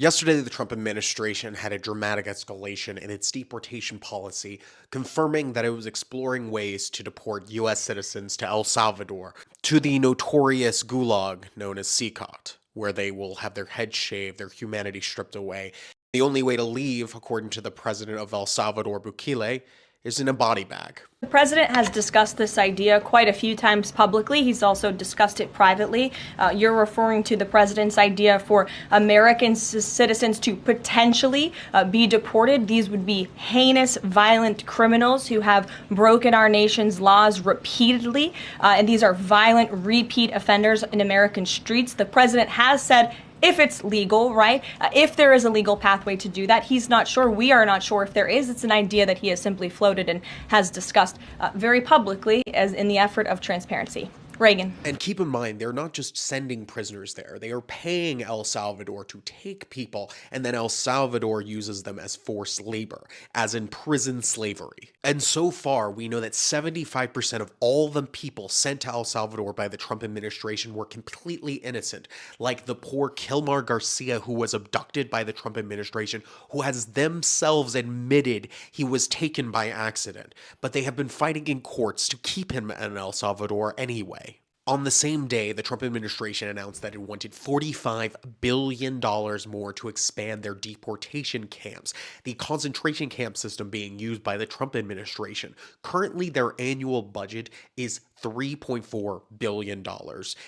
Yesterday, the Trump administration had a dramatic escalation in its deportation policy, confirming that it was exploring ways to deport U.S. citizens to El Salvador, to the notorious gulag known as CICOT, where they will have their heads shaved, their humanity stripped away. The only way to leave, according to the president of El Salvador, Bukele, is in a body bag. The president has discussed this idea quite a few times publicly. He's also discussed it privately. You're referring to the president's idea for American citizens to potentially be deported. These would be heinous, violent criminals who have broken our nation's laws repeatedly. And these are violent, repeat offenders in American streets. The president has said if it's legal, right? If there is a legal pathway to do that, he's not sure. We are not sure if there is. It's an idea that he has simply floated and has discussed very publicly as in the effort of transparency. Reagan. And keep in mind, they're not just sending prisoners there. They are paying El Salvador to take people, and then El Salvador uses them as forced labor, as in prison slavery. And so far, we know that 75% of all the people sent to El Salvador by the Trump administration were completely innocent, like the poor Kilmar Garcia who was abducted by the Trump administration, who has themselves admitted he was taken by accident. But they have been fighting in courts to keep him in El Salvador anyway. On the same day, the Trump administration announced that it wanted $45 billion more to expand their deportation camps, the concentration camp system being used by the Trump administration. Currently, their annual budget is $3.4 billion.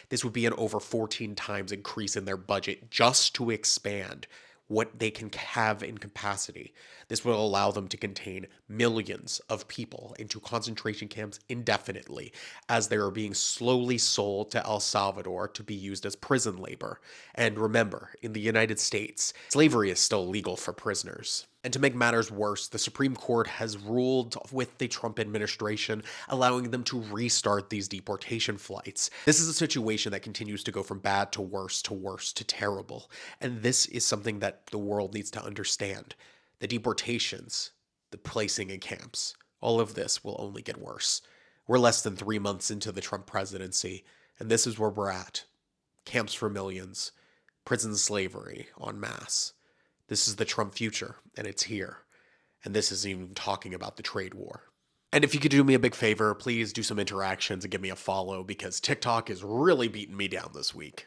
This would be an over 14 times increase in their budget just to expand what they can have in capacity. This will allow them to contain millions of people into concentration camps indefinitely, as they are being slowly sold to El Salvador to be used as prison labor. And remember, in the United States, slavery is still legal for prisoners. And to make matters worse, the Supreme Court has ruled with the Trump administration, allowing them to restart these deportation flights. This is a situation that continues to go from bad to worse to terrible. And this is something that the world needs to understand. The deportations, the placing in camps, all of this will only get worse. We're less than 3 months into the Trump presidency, and this is where we're at. Camps for millions, prison slavery en masse. This is the Trump future, and it's here. And this isn't even talking about the trade war. And if you could do me a big favor, please do some interactions and give me a follow, because TikTok is really beating me down this week.